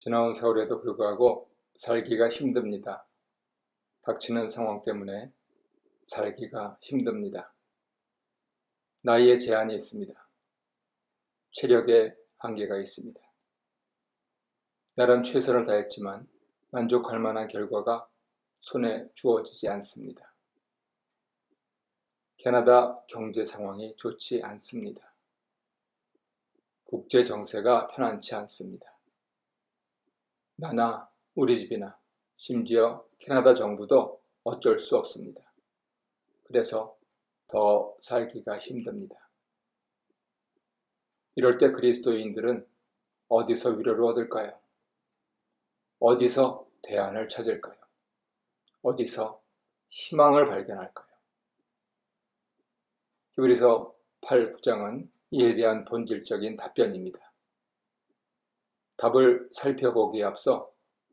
지나온 세월에도 불구하고 살기가 힘듭니다. 닥치는 상황 때문에 살기가 힘듭니다. 나이에 제한이 있습니다. 체력에 한계가 있습니다. 나름 최선을 다했지만 만족할 만한 결과가 손에 주어지지 않습니다. 캐나다 경제 상황이 좋지 않습니다. 국제 정세가 편안치 않습니다. 나나 우리 집이나 심지어 캐나다 정부도 어쩔 수 없습니다. 그래서 더 살기가 힘듭니다. 이럴 때 그리스도인들은 어디서 위로를 얻을까요? 어디서 대안을 찾을까요? 어디서 희망을 발견할까요? 히브리서 8, 9장은 이에 대한 본질적인 답변입니다. 답을 살펴보기에 앞서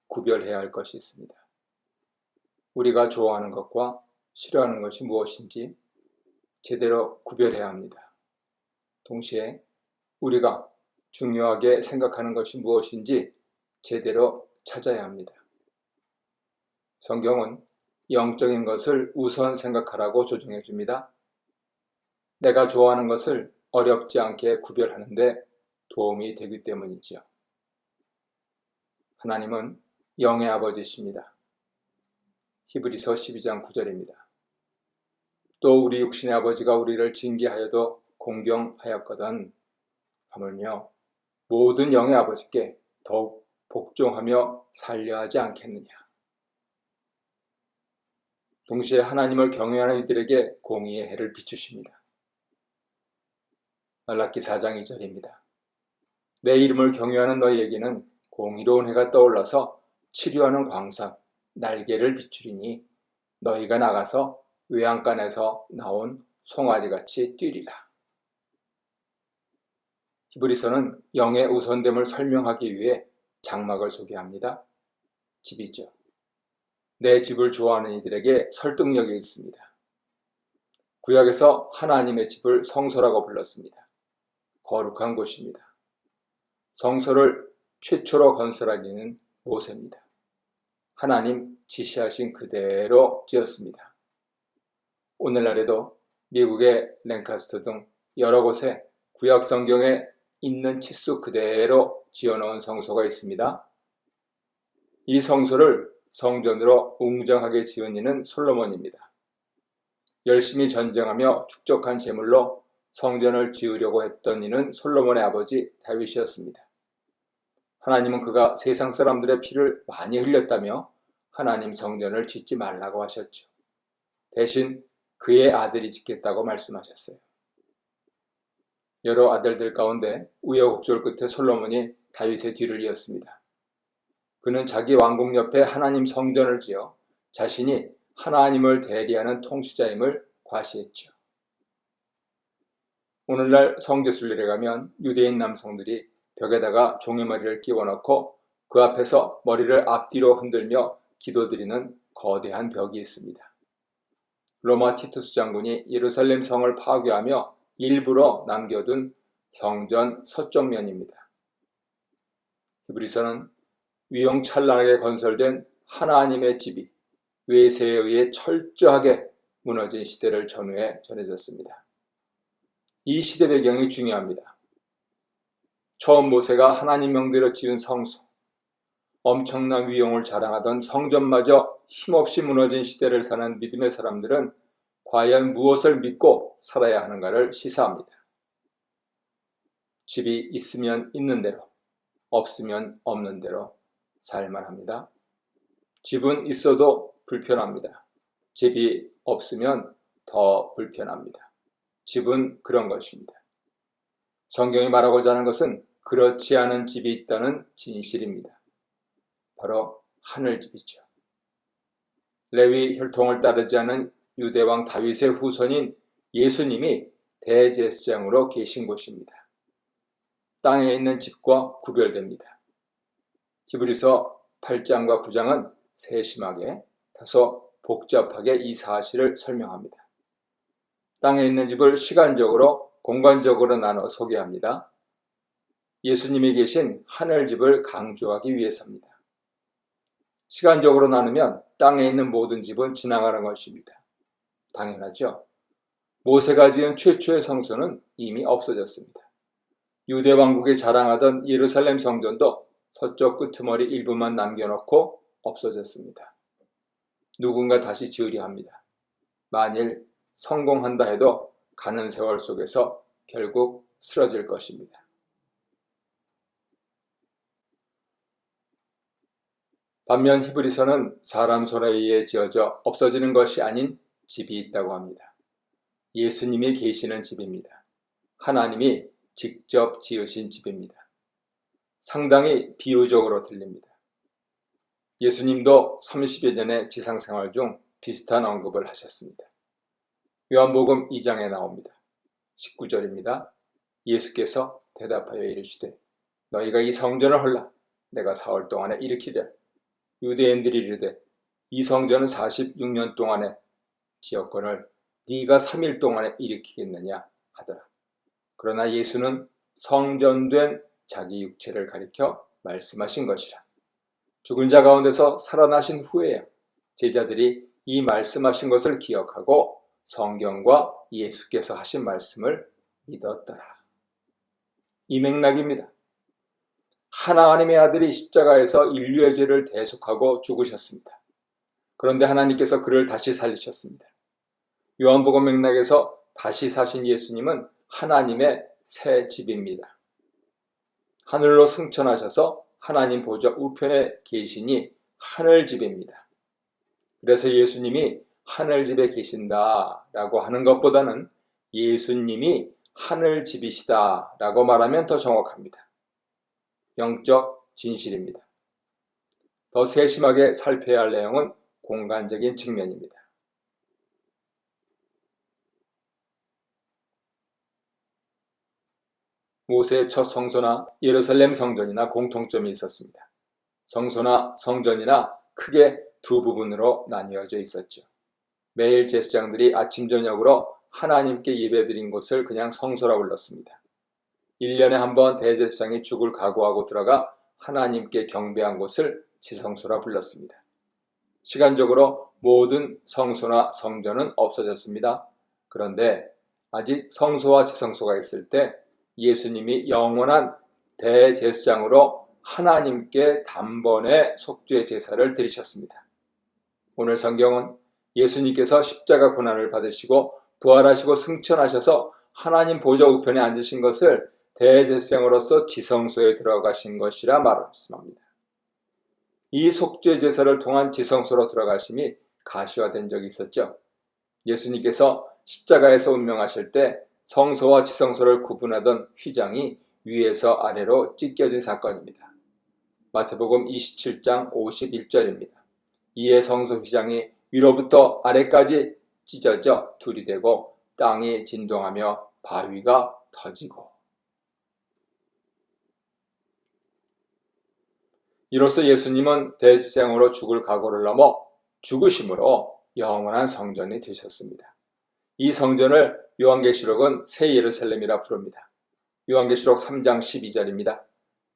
구별해야 할 것이 있습니다. 우리가 좋아하는 것과 싫어하는 것이 무엇인지 제대로 구별해야 합니다. 동시에 우리가 중요하게 생각하는 것이 무엇인지 제대로 찾아야 합니다. 성경은 영적인 것을 우선 생각하라고 조정해 줍니다. 내가 좋아하는 것을 어렵지 않게 구별하는 데 도움이 되기 때문이지요. 하나님은 영의 아버지십니다. 히브리서 12장 9절입니다. 또 우리 육신의 아버지가 우리를 징계하여도 공경하였거든 하물며 모든 영의 아버지께 더욱 복종하며 살려 하지 않겠느냐. 동시에 하나님을 경외하는 이들에게 공의의 해를 비추십니다. 말라기 4장 2절입니다. 내 이름을 경외하는 너희에게는 공의로운 해가 떠올라서 치료하는 광선, 날개를 비추리니 너희가 나가서 외양간에서 나온 송아지같이 뛰리라. 히브리서는 영의 우선됨을 설명하기 위해 장막을 소개합니다. 집이죠. 내 집을 좋아하는 이들에게 설득력이 있습니다. 구약에서 하나님의 집을 성소라고 불렀습니다. 거룩한 곳입니다. 성소를 최초로 건설하기는 모세입니다. 하나님 지시하신 그대로 지었습니다. 오늘날에도 미국의 랭카스터 등 여러 곳에 구약 성경에 있는 치수 그대로 지어놓은 성소가 있습니다. 이 성소를 성전으로 웅장하게 지은 이는 솔로몬입니다. 열심히 전쟁하며 축적한 재물로 성전을 지으려고 했던 이는 솔로몬의 아버지 다윗이었습니다. 하나님은 그가 세상 사람들의 피를 많이 흘렸다며 하나님 성전을 짓지 말라고 하셨죠. 대신 그의 아들이 짓겠다고 말씀하셨어요. 여러 아들들 가운데 우여곡절 끝에 솔로몬이 다윗의 뒤를 이었습니다. 그는 자기 왕궁 옆에 하나님 성전을 지어 자신이 하나님을 대리하는 통치자임을 과시했죠. 오늘날 성지순례에 가면 유대인 남성들이 벽에다가 종이머리를 끼워넣고 그 앞에서 머리를 앞뒤로 흔들며 기도드리는 거대한 벽이 있습니다. 로마 티투스 장군이 예루살렘 성을 파괴하며 일부러 남겨둔 성전 서쪽 면입니다. 히브리서는 위용찬란하게 건설된 하나님의 집이 외세에 의해 철저하게 무너진 시대를 전후해 전해졌습니다. 이 시대 배경이 중요합니다. 처음 모세가 하나님 명대로 지은 성소, 엄청난 위용을 자랑하던 성전마저 힘없이 무너진 시대를 사는 믿음의 사람들은 과연 무엇을 믿고 살아야 하는가를 시사합니다. 집이 있으면 있는 대로, 없으면 없는 대로 살만 합니다. 집은 있어도 불편합니다. 집이 없으면 더 불편합니다. 집은 그런 것입니다. 성경이 말하고자 하는 것은 그렇지 않은 집이 있다는 진실입니다. 바로 하늘집이죠. 레위 혈통을 따르지 않은 유대왕 다윗의 후손인 예수님이 대제사장으로 계신 곳입니다. 땅에 있는 집과 구별됩니다. 히브리서 8장과 9장은 세심하게 다소 복잡하게 이 사실을 설명합니다. 땅에 있는 집을 시간적으로 공간적으로 나눠 소개합니다. 예수님이 계신 하늘집을 강조하기 위해서입니다. 시간적으로 나누면 땅에 있는 모든 집은 지나가는 것입니다. 당연하죠. 모세가 지은 최초의 성소는 이미 없어졌습니다. 유대 왕국이 자랑하던 예루살렘 성전도 서쪽 끄트머리 일부만 남겨놓고 없어졌습니다. 누군가 다시 지으려 합니다. 만일 성공한다 해도 가는 세월 속에서 결국 쓰러질 것입니다. 반면 히브리서는 사람 손에 의해 지어져 없어지는 것이 아닌 집이 있다고 합니다. 예수님이 계시는 집입니다. 하나님이 직접 지으신 집입니다. 상당히 비유적으로 들립니다. 예수님도 30여 년의 지상생활 중 비슷한 언급을 하셨습니다. 요한복음 2장에 나옵니다. 19절입니다. 예수께서 대답하여 이르시되 너희가 이 성전을 헐라 내가 사흘 동안에 일으키랴. 유대인들이 이르되 이 성전은 46년 동안에 지었거늘 네가 3일 동안에 일으키겠느냐 하더라. 그러나 예수는 성전된 자기 육체를 가리켜 말씀하신 것이라. 죽은 자 가운데서 살아나신 후에야 제자들이 이 말씀하신 것을 기억하고 성경과 예수께서 하신 말씀을 믿었더라. 이 맥락입니다. 하나님의 아들이 십자가에서 인류의 죄를 대속하고 죽으셨습니다. 그런데 하나님께서 그를 다시 살리셨습니다. 요한복음 맥락에서 다시 사신 예수님은 하나님의 새 집입니다. 하늘로 승천하셔서 하나님 보좌 우편에 계시니 하늘집입니다. 그래서 예수님이 하늘집에 계신다라고 하는 것보다는 예수님이 하늘집이시다라고 말하면 더 정확합니다. 영적 진실입니다. 더 세심하게 살펴야 할 내용은 공간적인 측면입니다. 모세의 첫 성소나 예루살렘 성전이나 공통점이 있었습니다. 성소나 성전이나 크게 두 부분으로 나뉘어져 있었죠. 매일 제사장들이 아침 저녁으로 하나님께 예배드린 곳을 그냥 성소라 불렀습니다. 1년에 한 번 대제사장이 죽을 각오하고 들어가 하나님께 경배한 곳을 지성소라 불렀습니다. 시간적으로 모든 성소나 성전은 없어졌습니다. 그런데 아직 성소와 지성소가 있을 때 예수님이 영원한 대제사장으로 하나님께 단번에 속죄 제사를 드리셨습니다. 오늘 성경은 예수님께서 십자가 고난을 받으시고 부활하시고 승천하셔서 하나님 보좌 우편에 앉으신 것을 대제사장으로서 지성소에 들어가신 것이라 말씀합니다. 이 속죄 제사를 통한 지성소로 들어가심이 가시화된 적이 있었죠. 예수님께서 십자가에서 운명하실 때 성소와 지성소를 구분하던 휘장이 위에서 아래로 찢겨진 사건입니다. 마태복음 27장 51절입니다. 이에 성소 휘장이 위로부터 아래까지 찢어져 둘이 되고 땅이 진동하며 바위가 터지고. 이로써 예수님은 대제사장으로 죽을 각오를 넘어 죽으심으로 영원한 성전이 되셨습니다. 이 성전을 요한계시록은 새 예루살렘이라 부릅니다. 요한계시록 3장 12절입니다.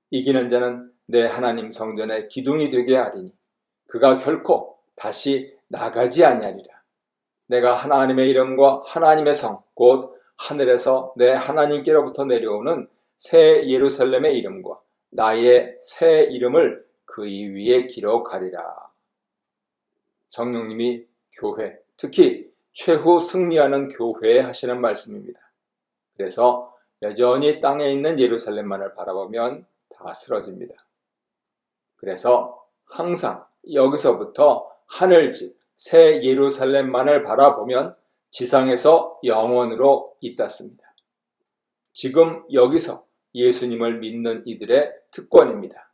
이기는 자는 내 하나님 성전의 기둥이 되게 하리니 그가 결코 다시 나가지 아니하리라. 내가 하나님의 이름과 하나님의 성 곧 하늘에서 내 하나님께로부터 내려오는 새 예루살렘의 이름과 나의 새 이름을 그의 위에 기록하리라. 성령님이 교회, 특히 최후 승리하는 교회에 하시는 말씀입니다. 그래서 여전히 땅에 있는 예루살렘만을 바라보면 다 쓰러집니다. 그래서 항상 여기서부터 하늘집, 새 예루살렘만을 바라보면 지상에서 영원으로 잇닿습니다. 지금 여기서 예수님을 믿는 이들의 특권입니다.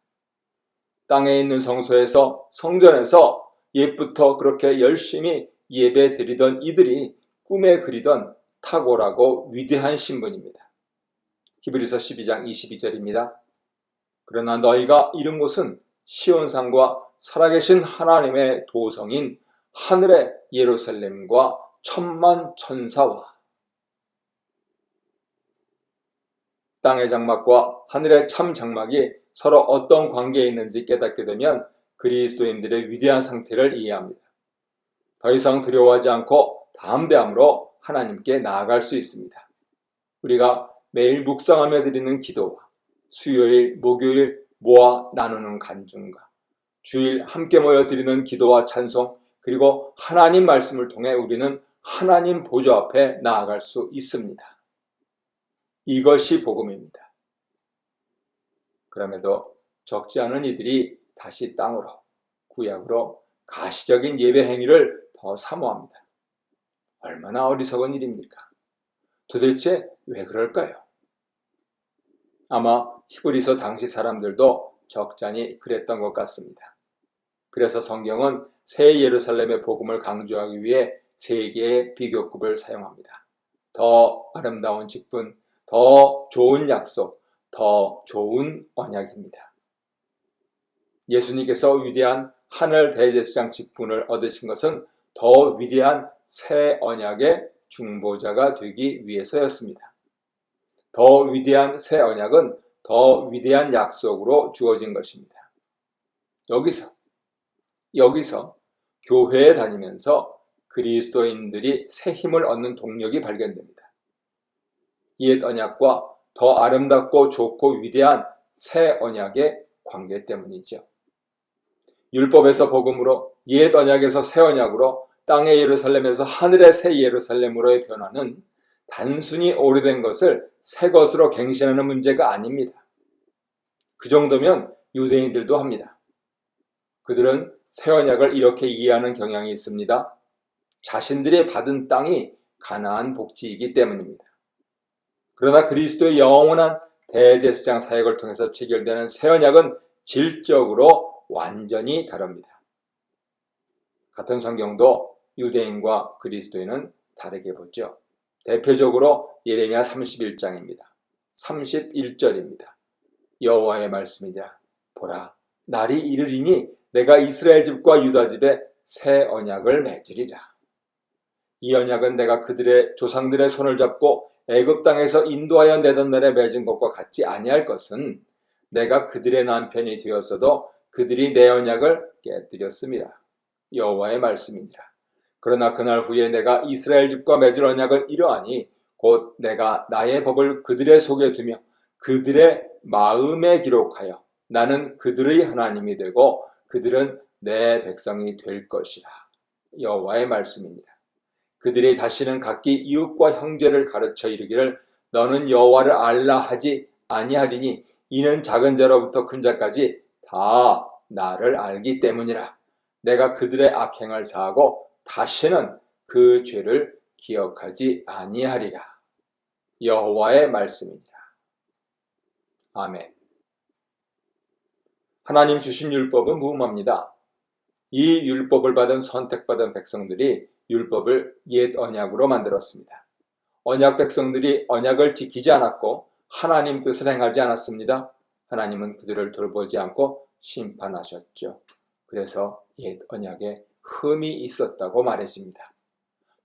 땅에 있는 성소에서, 성전에서 옛부터 그렇게 열심히 예배 드리던 이들이 꿈에 그리던 탁월하고 위대한 신분입니다. 히브리서 12장 22절입니다. 그러나 너희가 이른 곳은 시온산과 살아계신 하나님의 도성인 하늘의 예루살렘과 천만 천사와 땅의 장막과 하늘의 참 장막이 서로 어떤 관계에 있는지 깨닫게 되면 그리스도인들의 위대한 상태를 이해합니다. 더 이상 두려워하지 않고 담대함으로 하나님께 나아갈 수 있습니다. 우리가 매일 묵상하며 드리는 기도와 수요일, 목요일 모아 나누는 간증과 주일 함께 모여 드리는 기도와 찬송, 그리고 하나님 말씀을 통해 우리는 하나님 보좌 앞에 나아갈 수 있습니다. 이것이 복음입니다. 그럼에도 적지 않은 이들이 다시 땅으로, 구약으로 가시적인 예배 행위를 더 사모합니다. 얼마나 어리석은 일입니까? 도대체 왜 그럴까요? 아마 히브리서 당시 사람들도 적잖이 그랬던 것 같습니다. 그래서 성경은 새 예루살렘의 복음을 강조하기 위해 세 개의 비교급을 사용합니다. 더 아름다운 직분, 더 좋은 약속, 더 좋은 언약입니다. 예수님께서 위대한 하늘 대제사장 직분을 얻으신 것은 더 위대한 새 언약의 중보자가 되기 위해서였습니다. 더 위대한 새 언약은 더 위대한 약속으로 주어진 것입니다. 여기서 교회에 다니면서 그리스도인들이 새 힘을 얻는 동력이 발견됩니다. 옛 언약과 더 아름답고 좋고 위대한 새 언약의 관계 때문이죠. 율법에서 복음으로, 옛 언약에서 새 언약으로, 땅의 예루살렘에서 하늘의 새 예루살렘으로의 변화는 단순히 오래된 것을 새 것으로 갱신하는 문제가 아닙니다. 그 정도면 유대인들도 합니다. 그들은 새 언약을 이렇게 이해하는 경향이 있습니다. 자신들이 받은 땅이 가나안 복지이기 때문입니다. 그러나 그리스도의 영원한 대제사장 사역을 통해서 체결되는 새 언약은 질적으로 완전히 다릅니다. 같은 성경도 유대인과 그리스도인은 다르게 보죠. 대표적으로 예레미야 31장입니다. 31절입니다. 여호와의 말씀이라. 보라, 날이 이르리니 내가 이스라엘 집과 유다 집에 새 언약을 맺으리라. 이 언약은 내가 그들의 조상들의 손을 잡고 애굽 땅에서 인도하여 내던 날에 맺은 것과 같지 아니할 것은 내가 그들의 남편이 되었어도 그들이 내 언약을 깨뜨렸습니다. 여호와의 말씀이니라. 그러나 그날 후에 내가 이스라엘 집과 맺을 언약은 이러하니 곧 내가 나의 법을 그들의 속에 두며 그들의 마음에 기록하여 나는 그들의 하나님이 되고 그들은 내 백성이 될 것이라. 여호와의 말씀입니다. 그들이 다시는 각기 이웃과 형제를 가르쳐 이르기를 너는 여호와를 알라 하지 아니하리니 이는 작은 자로부터 큰 자까지 다 나를 알기 때문이라. 내가 그들의 악행을 사하고 다시는 그 죄를 기억하지 아니하리라. 여호와의 말씀입니다. 아멘. 하나님 주신 율법은 무음합니다. 이 율법을 받은 선택받은 백성들이 율법을 옛 언약으로 만들었습니다. 언약 백성들이 언약을 지키지 않았고 하나님 뜻을 행하지 않았습니다. 하나님은 그들을 돌보지 않고 심판하셨죠. 그래서 옛 언약에 흠이 있었다고 말해집니다.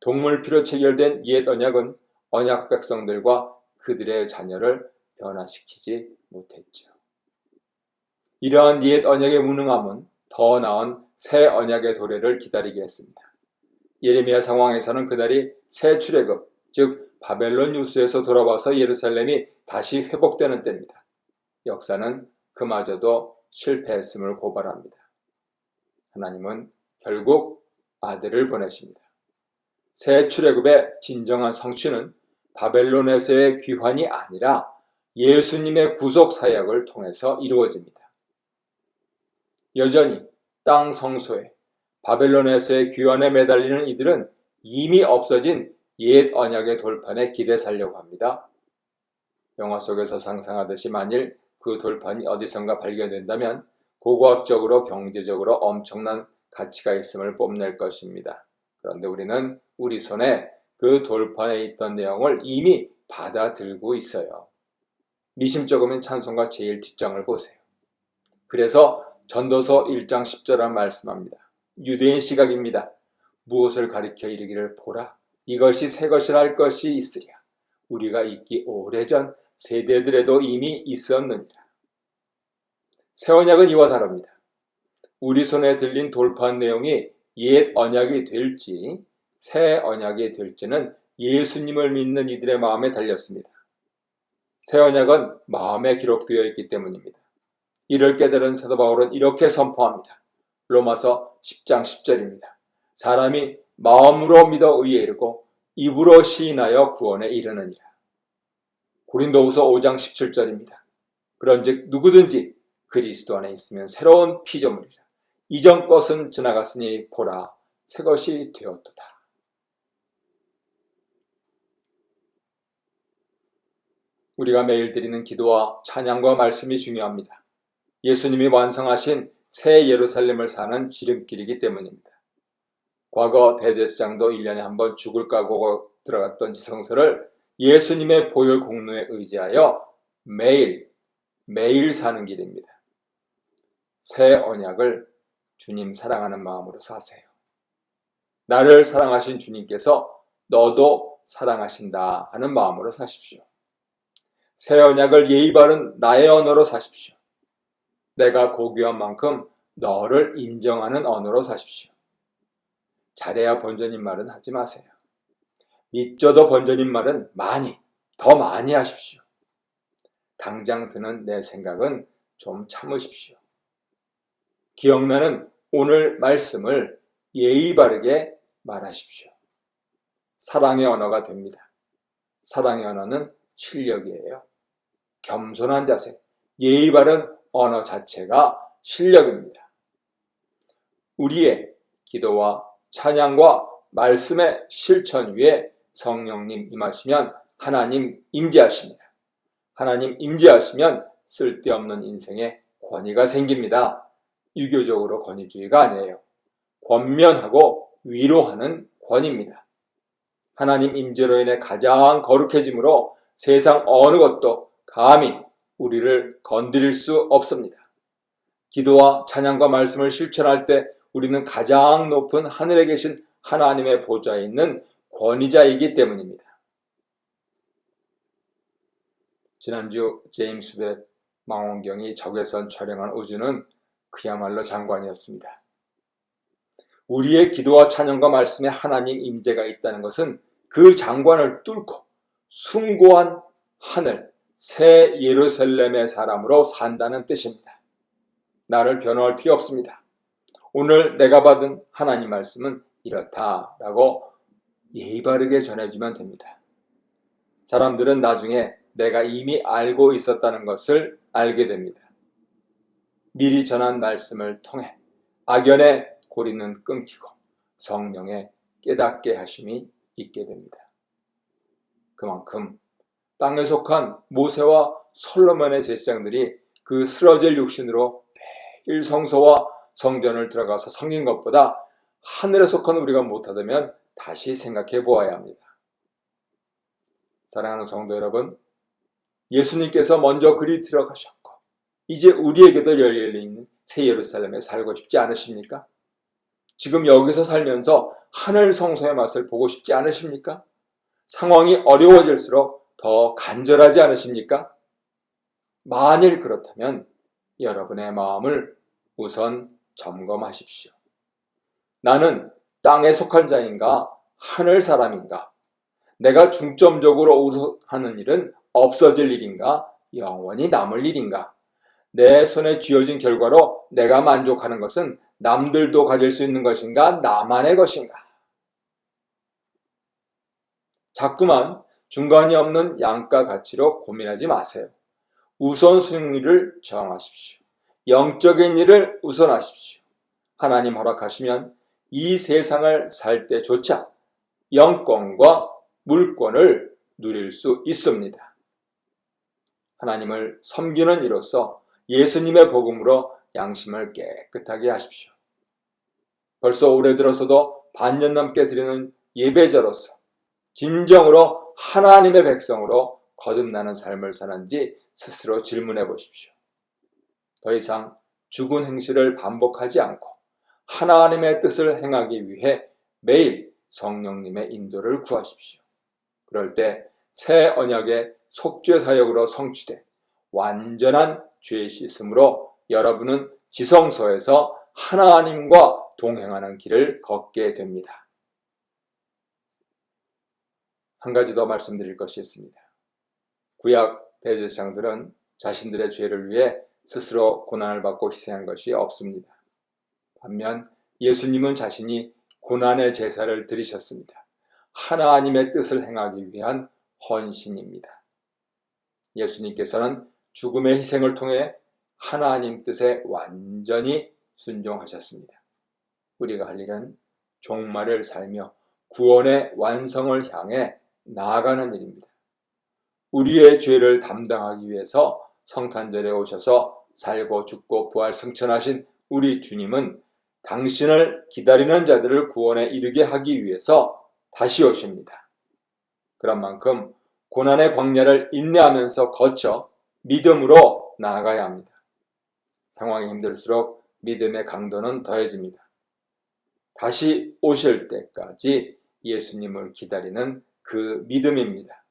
동물피로 체결된 옛 언약은 언약 백성들과 그들의 자녀를 변화시키지 못했죠. 이러한 옛 언약의 무능함은 더 나은 새 언약의 도래를 기다리게 했습니다. 예레미야 상황에서는 그날이 새 출애굽, 즉 바벨론 유수에서 돌아와서 예루살렘이 다시 회복되는 때입니다. 역사는 그마저도 실패했음을 고발합니다. 하나님은 결국 아들을 보내십니다. 새 출애굽의 진정한 성취는 바벨론에서의 귀환이 아니라 예수님의 구속 사역을 통해서 이루어집니다. 여전히 땅 성소에 바벨론에서의 귀환에 매달리는 이들은 이미 없어진 옛 언약의 돌판에 기대 살려고 합니다. 영화 속에서 상상하듯이 만일 그 돌판이 어디선가 발견된다면 고고학적으로 경제적으로 엄청난 가치가 있음을 뽐낼 것입니다. 그런데 우리는 우리 손에 그 돌판에 있던 내용을 이미 받아들고 있어요. 미심쩍으면 찬송가 제일 뒷장을 보세요. 그래서 전도서 1장 10절을 말씀합니다. 유대인 시각입니다. 무엇을 가리켜 이르기를 보라. 이것이 새 것이라 할 것이 있으랴. 우리가 있기 오래전 세대들에도 이미 있었느니라. 새 언약은 이와 다릅니다. 우리 손에 들린 돌파한 내용이 옛 언약이 될지 새 언약이 될지는 예수님을 믿는 이들의 마음에 달렸습니다. 새 언약은 마음에 기록되어 있기 때문입니다. 이를 깨달은 사도 바울은 이렇게 선포합니다. 로마서 10장 10절입니다. 사람이 마음으로 믿어 의에 이르고 입으로 시인하여 구원에 이르느니라. 고린도후서 5장 17절입니다. 그런즉 누구든지 그리스도 안에 있으면 새로운 피조물이라. 이전 것은 지나갔으니 보라 새 것이 되었도다. 우리가 매일 드리는 기도와 찬양과 말씀이 중요합니다. 예수님이 완성하신 새 예루살렘을 사는 지름길이기 때문입니다. 과거 대제사장도 1년에 한 번 죽을 각오가 들어갔던 지성소를 예수님의 보혈 공로에 의지하여 매일 사는 길입니다. 새 언약을 주님 사랑하는 마음으로 사세요. 나를 사랑하신 주님께서 너도 사랑하신다 하는 마음으로 사십시오. 새 언약을 예의 바른 나의 언어로 사십시오. 내가 고귀한 만큼 너를 인정하는 언어로 사십시오. 잘해야 번전인 말은 하지 마세요. 믿져도 번전인 말은 더 많이 하십시오. 당장 드는 내 생각은 좀 참으십시오. 기억나는 오늘 말씀을 예의 바르게 말하십시오. 사랑의 언어가 됩니다. 사랑의 언어는 실력이에요. 겸손한 자세, 예의 바른 언어 자체가 실력입니다. 우리의 기도와 찬양과 말씀의 실천 위에 성령님 임하시면 하나님 임재하십니다. 하나님 임재하시면 쓸데없는 인생에 권위가 생깁니다. 유교적으로 권위주의가 아니에요. 권면하고 위로하는 권위입니다. 하나님 임재로 인해 가장 거룩해짐으로 세상 어느 것도 감히 우리를 건드릴 수 없습니다. 기도와 찬양과 말씀을 실천할 때 우리는 가장 높은 하늘에 계신 하나님의 보좌에 있는 권위자이기 때문입니다. 지난주 제임스 웹 망원경이 적외선 촬영한 우주는 그야말로 장관이었습니다. 우리의 기도와 찬양과 말씀에 하나님 임재가 있다는 것은 그 장관을 뚫고 숭고한 하늘, 새 예루살렘의 사람으로 산다는 뜻입니다. 나를 변호할 필요 없습니다. 오늘 내가 받은 하나님 말씀은 이렇다라고 예의 바르게 전해주면 됩니다. 사람들은 나중에 내가 이미 알고 있었다는 것을 알게 됩니다. 미리 전한 말씀을 통해 악연의 고리는 끊기고 성령의 깨닫게 하심이 있게 됩니다. 그만큼 땅에 속한 모세와 솔로몬의 제사장들이 그 쓰러질 육신으로 매일 성소와 성전을 들어가서 섬긴 것보다 하늘에 속한 우리가 못하다면 다시 생각해 보아야 합니다. 사랑하는 성도 여러분, 예수님께서 먼저 그리 들어가셨고 이제 우리에게도 열려있는 새 예루살렘에 살고 싶지 않으십니까? 지금 여기서 살면서 하늘 성소의 맛을 보고 싶지 않으십니까? 상황이 어려워질수록 더 간절하지 않으십니까? 만일 그렇다면 여러분의 마음을 우선 점검하십시오. 나는 땅에 속한 자인가 하늘 사람인가? 내가 중점적으로 우선하는 일은 없어질 일인가 영원히 남을 일인가? 내 손에 쥐어진 결과로 내가 만족하는 것은 남들도 가질 수 있는 것인가 나만의 것인가? 자꾸만 중간이 없는 양가 가치로 고민하지 마세요. 우선순위를 정하십시오. 영적인 일을 우선하십시오. 하나님 허락하시면 이 세상을 살 때조차 영권과 물권을 누릴 수 있습니다. 하나님을 섬기는 이로써 예수님의 복음으로 양심을 깨끗하게 하십시오. 벌써 올해 들어서도 반년 넘게 드리는 예배자로서 진정으로 하나님의 백성으로 거듭나는 삶을 사는지 스스로 질문해 보십시오. 더 이상 죽은 행실을 반복하지 않고 하나님의 뜻을 행하기 위해 매일 성령님의 인도를 구하십시오. 그럴 때 새 언약의 속죄 사역으로 성취돼 완전한 죄 씻음으로 여러분은 지성소에서 하나님과 동행하는 길을 걷게 됩니다. 한 가지 더 말씀드릴 것이 있습니다. 구약 대제사장들은 자신들의 죄를 위해 스스로 고난을 받고 희생한 것이 없습니다. 반면 예수님은 자신이 고난의 제사를 드리셨습니다. 하나님의 뜻을 행하기 위한 헌신입니다. 예수님께서는 죽음의 희생을 통해 하나님 뜻에 완전히 순종하셨습니다. 우리가 할 일은 종말을 살며 구원의 완성을 향해 나아가는 일입니다. 우리의 죄를 담당하기 위해서 성탄절에 오셔서 살고 죽고 부활 승천하신 우리 주님은 당신을 기다리는 자들을 구원에 이르게 하기 위해서 다시 오십니다. 그런 만큼 고난의 광야를 인내하면서 거쳐 믿음으로 나아가야 합니다. 상황이 힘들수록 믿음의 강도는 더해집니다. 다시 오실 때까지 예수님을 기다리는 그 믿음입니다.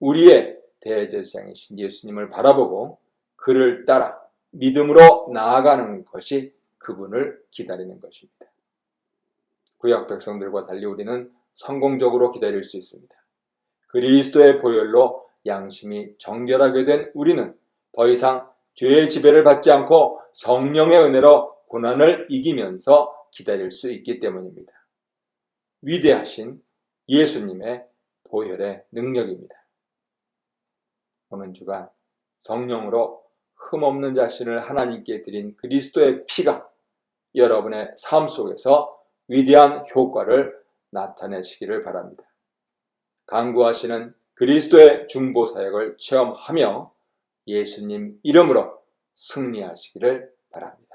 우리의 대제사장이신 예수님을 바라보고 그를 따라 믿음으로 나아가는 것이 그분을 기다리는 것입니다. 구약 백성들과 달리 우리는 성공적으로 기다릴 수 있습니다. 그리스도의 보혈로 양심이 정결하게 된 우리는 더 이상 죄의 지배를 받지 않고 성령의 은혜로 고난을 이기면서 기다릴 수 있기 때문입니다. 위대하신 예수님의 보혈의 능력입니다. 오는 주간 성령으로 흠없는 자신을 하나님께 드린 그리스도의 피가 여러분의 삶 속에서 위대한 효과를 나타내시기를 바랍니다. 간구하시는 그리스도의 중보 사역을 체험하며 예수님 이름으로 승리하시기를 바랍니다.